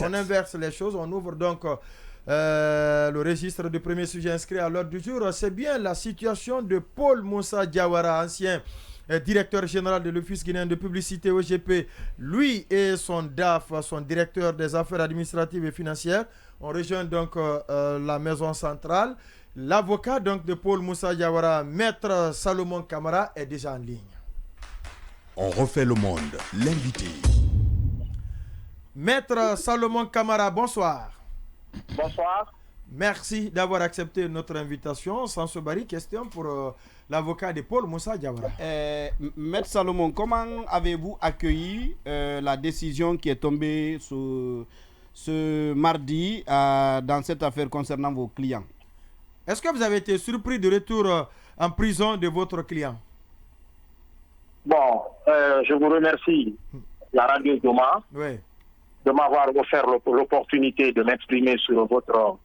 On inverse les choses, on ouvre donc le registre du premier sujet inscrit à l'ordre du jour. C'est bien la situation de Paul Moussa Diawara, ancien directeur général de l'Office guinéen de publicité OGP. Lui et son DAF, son directeur des affaires administratives et financières, ont rejoint donc la maison centrale. L'avocat donc de Paul Moussa Diawara, Maître Salomon Kamara, est déjà en ligne. On refait le monde, l'invité. Maître Salomon Kamara, bonsoir. Bonsoir. Merci d'avoir accepté notre invitation. Sansoumbari, question pour l'avocat de Paul Moussa Diawara. Maître Salomon, comment avez-vous accueilli la décision qui est tombée ce mardi dans cette affaire concernant vos clients? Est-ce que vous avez été surpris du retour en prison de votre client? Bon, je vous remercie, la radio Doma, de m'avoir offert l'opportunité de m'exprimer sur votre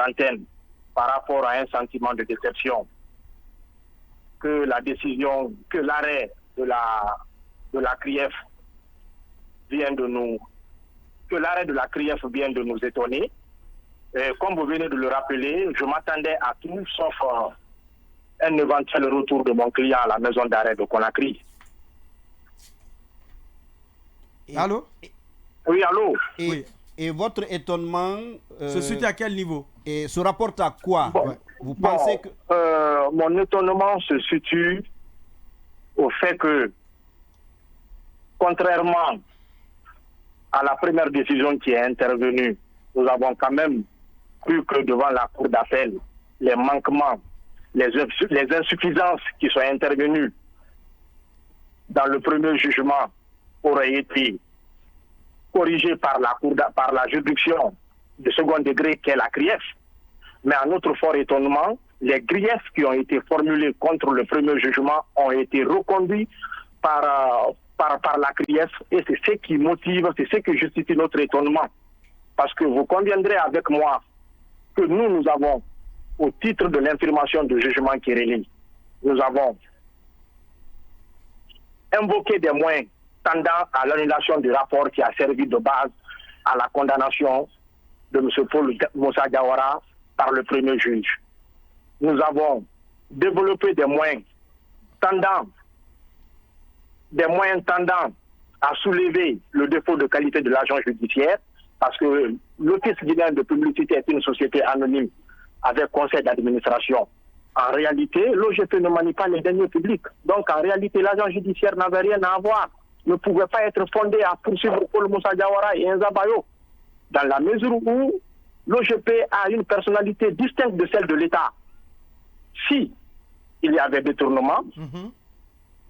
antenne par rapport à un sentiment de déception que la décision, que l'arrêt de la CRIEF vient de nous étonner. Comme vous venez de le rappeler, je m'attendais à tout sauf un éventuel retour de mon client à la maison d'arrêt de Conakry. Allô? Oui, allô? Et votre étonnement se situe à quel niveau? Et se rapporte à quoi? Vous pensez que... mon étonnement se situe au fait que, contrairement à la première décision qui est intervenue, nous avons quand même cru que devant la cour d'appel, les manquements, les insuffisances qui sont intervenues dans le premier jugement auraient été corrigées par la juridiction de second degré qu'est la CRIEF. Mais à notre fort étonnement, les griefs qui ont été formulés contre le premier jugement ont été reconduits par la CRIEF, et c'est ce qui motive, c'est ce qui justifie notre étonnement. Parce que vous conviendrez avec moi que nous avons, au titre de l'information de jugement qui relie, nous avons invoqué des moyens tendant à l'annulation du rapport qui a servi de base à la condamnation de M. Paul Moussa Diawara par le premier juge. Nous avons développé des moyens tendant à soulever le défaut de qualité de l'agent judiciaire, parce que l'Office guinéen de publicité est une société anonyme avec conseil d'administration. En réalité, l'OGP ne manie pas les deniers publics. Donc en réalité, l'agent judiciaire n'avait rien à avoir, ne pouvait pas être fondé à poursuivre Paul Moussa Diawara et Enza Bayo, dans la mesure où l'OGP a une personnalité distincte de celle de l'État. Si il y avait détournement,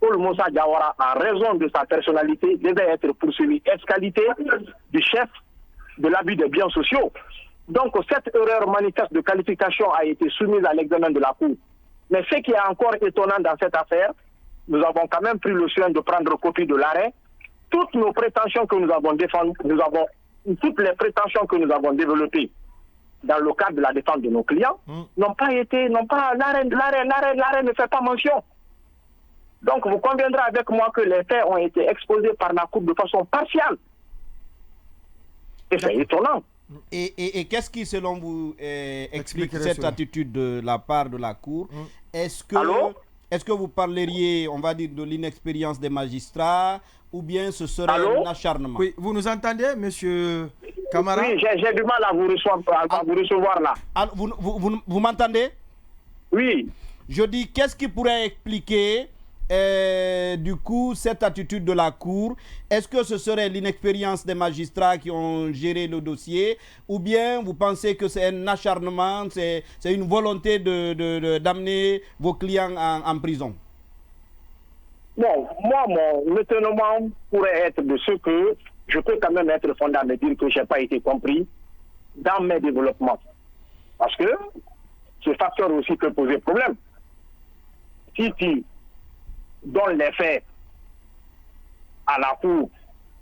Paul Moussa Diawara, en raison de sa personnalité, devait être poursuivi ex qualité du chef de l'abus des biens sociaux. Donc cette erreur manifeste de qualification a été soumise à l'examen de la Cour. Mais ce qui est encore étonnant dans cette affaire, nous avons quand même pris le soin de prendre copie de l'arrêt. Toutes nos prétentions que nous avons défendues, toutes les prétentions que nous avons développées dans le cadre de la défense de nos clients, l'arrêt ne fait pas mention. Donc vous conviendrez avec moi que les faits ont été exposés par la Cour de façon partiale. Et c'est étonnant. Et qu'est-ce qui, selon vous, explique cette attitude de la part de la Cour? Est-ce que vous parleriez, on va dire, de l'inexpérience des magistrats, ou bien ce serait un acharnement? Oui, vous nous entendez, monsieur Kamara? Oui, j'ai du mal à vous recevoir là. Alors, vous m'entendez? Oui. Je dis, qu'est-ce qui pourrait expliquer du coup cette attitude de la Cour? Est-ce que ce serait l'inexpérience des magistrats qui ont géré le dossier, ou bien vous pensez que c'est un acharnement, c'est une volonté d'amener vos clients en prison? Bon, moi, mon étonnement pourrait être de ce que je peux quand même être fondé à me dire que je n'ai pas été compris dans mes développements. Parce que ce facteur aussi peut poser problème. Si tu donnes les faits à la Cour,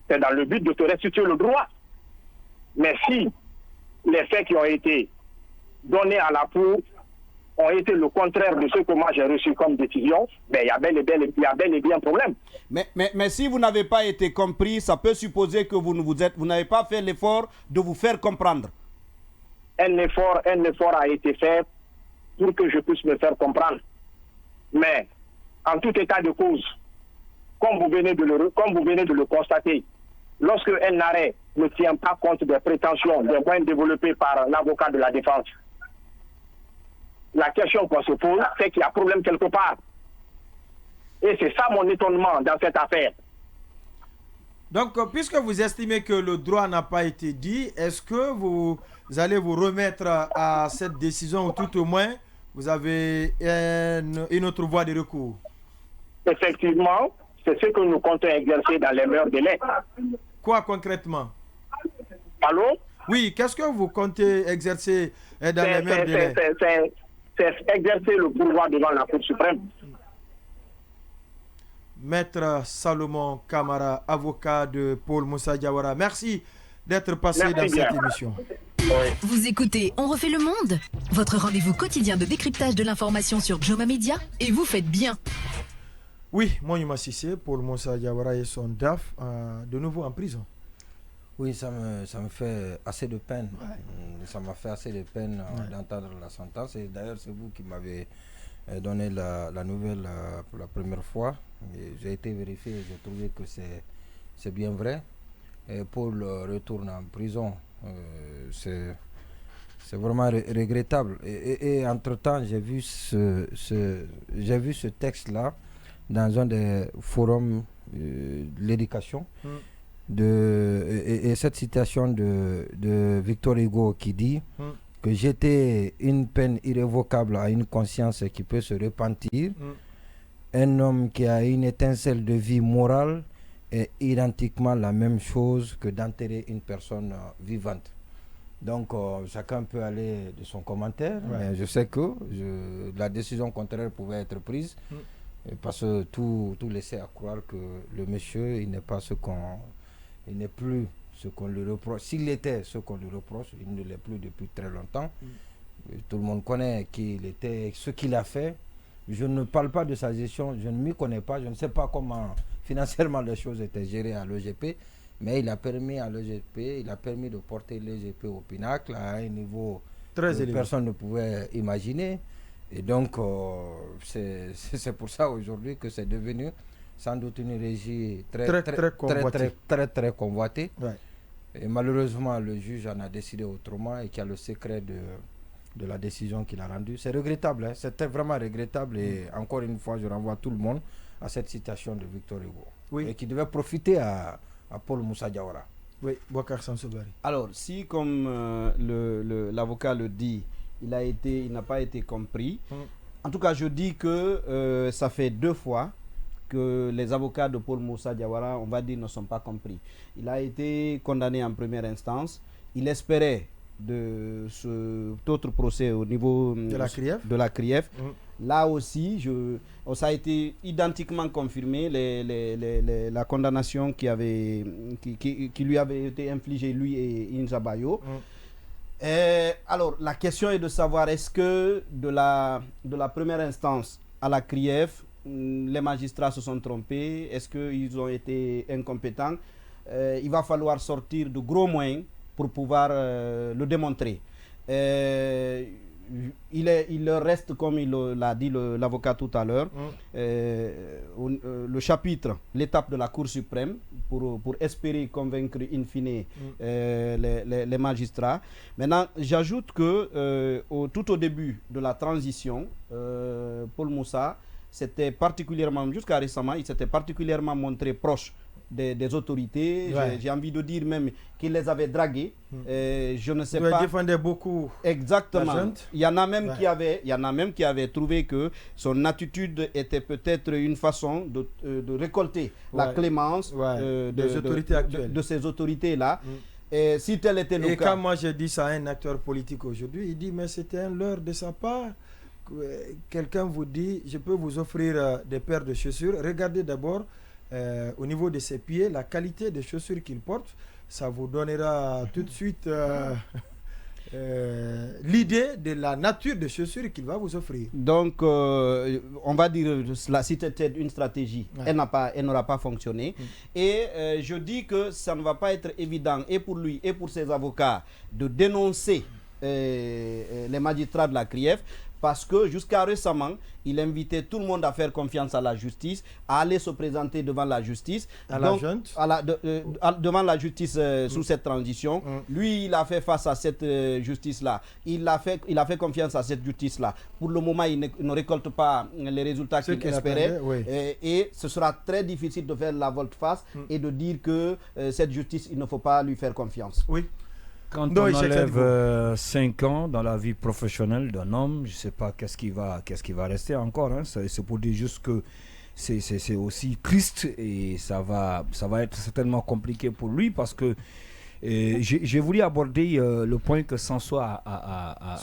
c'est dans le but de te restituer le droit. Mais si les faits qui ont été donnés à la Cour ont été le contraire de ce que moi j'ai reçu comme décision, ben, il y a bel et bien un problème. Mais si vous n'avez pas été compris, ça peut supposer que vous n'avez pas fait l'effort de vous faire comprendre. Un effort a été fait pour que je puisse me faire comprendre. Mais, en tout état de cause, comme vous venez de le constater, lorsque un arrêt ne tient pas compte des prétentions, des moyens développés par l'avocat de la défense, la question qu'on se pose, c'est qu'il y a problème quelque part. Et c'est ça mon étonnement dans cette affaire. Donc, puisque vous estimez que le droit n'a pas été dit, est-ce que vous allez vous remettre à cette décision ou tout au moins vous avez une autre voie de recours? Effectivement, c'est ce que nous comptons exercer dans les meilleurs délais. Quoi concrètement? Allô? Oui, qu'est-ce que vous comptez exercer dans les meilleurs délais? C'est exercer le pouvoir devant la Cour suprême. Maître Salomon Kamara, avocat de Paul Moussa Diawara, merci d'être passé dans cette émission. Oui. Vous écoutez On refait le monde, votre rendez-vous quotidien de décryptage de l'information sur Joma Media, et vous faites bien. Oui, Mounima Sissé, Paul Moussa Diawara et son DAF, de nouveau en prison. Oui, ça me fait assez de peine. Ouais. Ça m'a fait assez de peine d'entendre la sentence. Et d'ailleurs, c'est vous qui m'avez donné la nouvelle pour la première fois. J'ai été vérifié et j'ai trouvé que c'est bien vrai. Et Paul retourne en prison. C'est vraiment regrettable. Et entre-temps, j'ai vu ce texte-là dans un des forums de l'éducation. Et cette citation de Victor Hugo qui dit que jeter une peine irrévocable à une conscience qui peut se repentir, un homme qui a une étincelle de vie morale est identiquement la même chose que d'enterrer une personne vivante. Donc chacun peut aller de son commentaire, mais je sais que la décision contraire pouvait être prise parce que tout laissait à croire que le monsieur, il n'est pas il n'est plus ce qu'on lui reproche. S'il était ce qu'on lui reproche, il ne l'est plus depuis très longtemps. Tout le monde connaît qui il était, ce qu'il a fait. Je ne parle pas de sa gestion, je ne m'y connais pas, je ne sais pas comment financièrement les choses étaient gérées à l'EGP, mais il a permis à l'EGP, il a permis de porter l'EGP au pinacle à un niveau très que élevé. Personne ne pouvait imaginer. Et donc, c'est pour ça aujourd'hui que c'est devenu sans doute une régie très convoitée. Ouais. Et malheureusement, le juge en a décidé autrement et qui a le secret de la décision qu'il a rendue. C'est regrettable, hein? C'était vraiment regrettable. Et encore une fois, je renvoie tout le monde à cette citation de Victor Hugo. Et qui devait profiter à Paul Moussa Diawara. Oui, Boubacar Sansobari. Alors, si comme l'avocat le dit, il n'a pas été compris. En tout cas, je dis que ça fait 2 fois que les avocats de Paul Moussa Diawara, on va dire, ne sont pas compris. Il a été condamné en première instance. Il espérait de cet autre procès au niveau de la CRIEF. Là aussi, ça a été identiquement confirmé, la condamnation qui lui avait été infligée, lui et Inja Bayo. Alors, la question est de savoir, est-ce que de la première instance à la CRIEF, les magistrats se sont trompés? Est-ce qu'ils ont été incompétents? Il va falloir sortir de gros moyens pour pouvoir le démontrer. Il leur reste, comme il l'a dit l'avocat tout à l'heure, le chapitre, l'étape de la Cour suprême pour espérer convaincre in fine les magistrats. Maintenant, j'ajoute que tout au début de la transition, Paul Moussa s'était particulièrement, jusqu'à récemment, il s'était particulièrement montré proche des autorités. J'ai envie de dire même qu'il les avait dragués. Je ne sais pas. Il défendait beaucoup. Exactement. Il y en a même qui avaient trouvé que son attitude était peut-être une façon de récolter la clémence de ces autorités-là. Et si tel était le cas. Et quand moi j'ai dit ça à un acteur politique aujourd'hui, il dit mais c'était un leurre de sa part. Quelqu'un vous dit je peux vous offrir des paires de chaussures. Regardez d'abord au niveau de ses pieds, la qualité des chaussures qu'il porte, ça vous donnera tout de suite l'idée de la nature de chaussures qu'il va vous offrir. Donc, on va dire, si c'était une stratégie, elle n'aura pas fonctionné. Et je dis que ça ne va pas être évident, et pour lui, et pour ses avocats, de dénoncer les magistrats de la CRIEF, parce que jusqu'à récemment, il invitait tout le monde à faire confiance à la justice, à aller se présenter devant la justice. Devant la justice sous cette transition. Lui, il a fait face à cette justice-là. Il a fait confiance à cette justice-là. Pour le moment, il ne récolte pas les résultats qu'il espérait. Et ce sera très difficile de faire la volte-face et de dire que cette justice, il ne faut pas lui faire confiance. Oui. Quand on enlève 5 ans dans la vie professionnelle d'un homme, je ne sais pas qu'est-ce qui va rester encore. Hein. C'est pour dire juste que c'est aussi triste et ça va être certainement compliqué pour lui parce que j'ai voulu aborder le point que Sansois a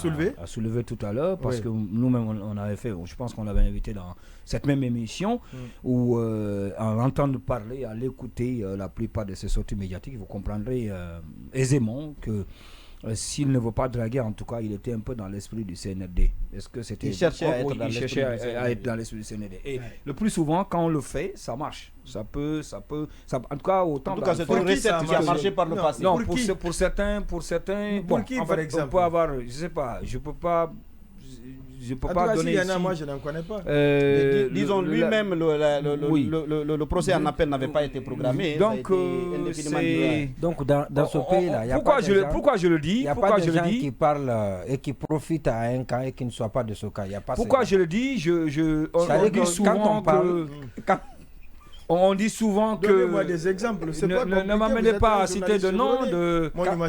soulevé tout à l'heure parce que nous-mêmes on avait fait, je pense qu'on l'avait invité dans cette même émission où en l'entendre parler, à l'écouter la plupart de ses sorties médiatiques, vous comprendrez aisément que s'il ne veut pas draguer, en tout cas, il était un peu dans l'esprit du CNRD. Est-ce que c'était... Il cherchait à être dans l'esprit du CNRD. Et le plus souvent, quand on le fait, ça marche. Ça peut, en tout cas, autant... En tout cas, c'est une recette qui a marché par le passé. Non, pour certains... Pour qui, par exemple? On peut avoir... Je ne sais pas, je peux pas donner ici. Moi, je n'en connais pas. Disons, lui-même, le procès en appel n'avait pas été programmé. Donc, dans ce pays-là, il y a pourquoi je le dis? Il n'y a pas de gens qui parlent et qui profitent à un camp et qui ne soient pas de ce camp. Pourquoi je le dis? On dit souvent que... On dit souvent que... Donnez-moi des exemples. Ne m'amenez pas à citer de nom.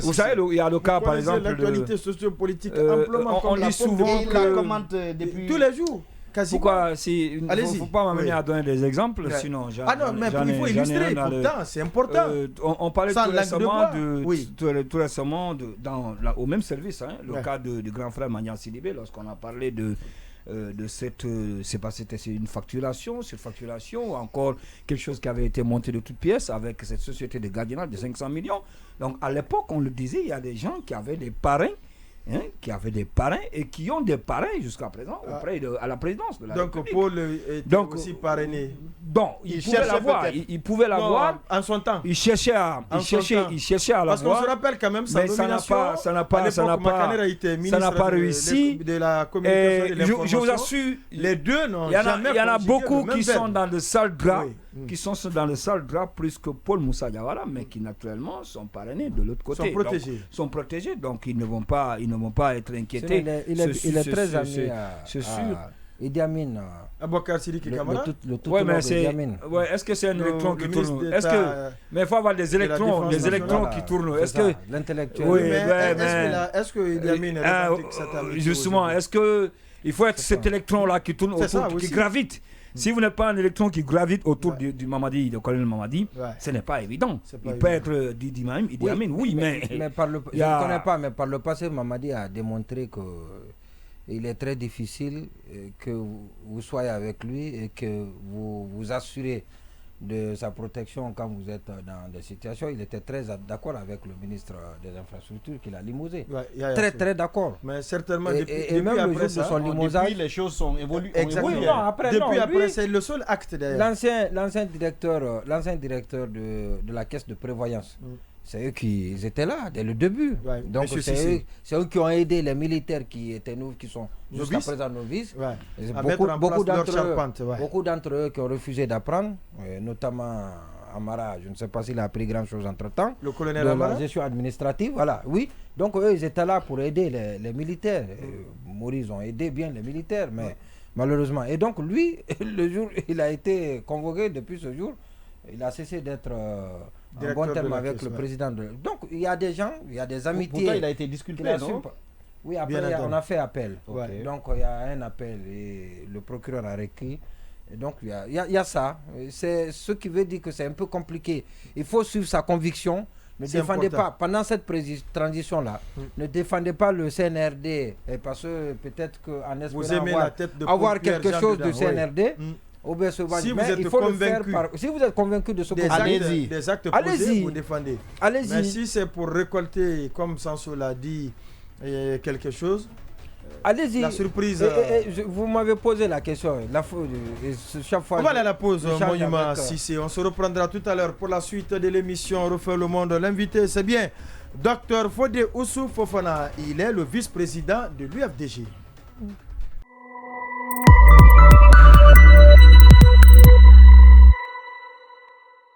Vous savez, il y a le cas, par exemple... l'actualité sociopolitique amplement on dit souvent que... Il la commente depuis... tous les jours. Quasiment. Pourquoi il ne faut pas m'amener à donner des exemples, sinon... mais il faut illustrer, pourtant, c'est important. On parlait tout récemment au même service, le cas du grand frère Magnan Sidibé, lorsqu'on a parlé de cette, c'était une facturation, ou encore quelque chose qui avait été monté de toutes pièces avec cette société de gardiennage de 500 millions. Donc à l'époque, on le disait, il y a des gens qui avaient des parrains, et qui ont des parrains jusqu'à présent à la présidence de la République. Donc Paul était aussi parrainé. Donc il pouvait l'avoir en son temps. Il cherchait à l'avoir. Parce qu'on se rappelle quand même sa nomination. Ça n'a pas réussi. De la communication et de l'information. Je vous assure, les deux n'ont jamais. Il y en a beaucoup qui sont dans le sale drap. Qui sont dans le sale drap plus que Paul Moussa Diawara, mais qui naturellement sont parrainés de l'autre côté. Sont protégés, donc ils ne vont pas être inquiétés. Il est très ami à Idi Amin. Aboubacar Sidiki Camara. Est-ce que c'est un électron qui tourne? Mais il faut avoir des électrons qui tournent. Est-ce que l'intellectuel? Oui, mais est-ce que Idi Amin revendique cette amitié? Justement, est-ce que il faut être cet électron-là qui tourne autour, qui gravite? Si vous n'êtes pas un électron qui gravite autour du Mamadi, du colonel Mamadi, ce n'est pas évident. Il peut être Idi Amin, oui, mais... Je ne connais pas, mais par le passé, Mamadi a démontré que il est très difficile que vous soyez avec lui et que vous vous assurez de sa protection quand vous êtes dans des situations. Il était très d'accord avec le ministre des Infrastructures qu'il a limousé. Très d'accord. Mais certainement, et même le jour de son limogeage, depuis les choses sont évoluées. Exactement. Après, c'est le seul acte d'ailleurs. L'ancien directeur de la caisse de prévoyance. C'est eux qui étaient là dès le début. Donc c'est eux qui ont aidé les militaires qui sont jusqu'à présent novices. Beaucoup d'entre eux qui ont refusé d'apprendre, notamment Amara, je ne sais pas s'il a appris grand chose entre temps. Le colonel Amara. La gestion administrative, voilà, oui. Donc eux, ils étaient là pour aider les militaires. Maurice ont aidé bien les militaires, mais malheureusement. Et donc lui, le jour où il a été convoqué, depuis ce jour, il a cessé d'être en bon terme avec le président. Donc il y a des gens, il y a des amitiés. Pourtant il a été disculpé, non? Oui, après on a fait appel. Donc il y a un appel et le procureur a requis. Et donc il y a ça. C'est ce qui veut dire que c'est un peu compliqué. Il faut suivre sa conviction. Ne défendez pas, pendant cette transition-là, ne défendez pas le CNRD, parce que peut-être qu'en espérant avoir quelque chose de CNRD, si vous êtes convaincu, si vous êtes convaincu de ce que des actes posés, vous défendez. Allez-y. Mais si c'est pour récolter, comme Sanso l'a dit, Et quelque chose. Allez-y. La surprise. Vous m'avez posé la question. Chaque fois. On va aller à la pause, Monument Cissé. On se reprendra tout à l'heure pour la suite de l'émission Refait le Monde. L'invité, c'est bien Dr Fodé Oussou Fofana. Il est le vice-président de l'UFDG.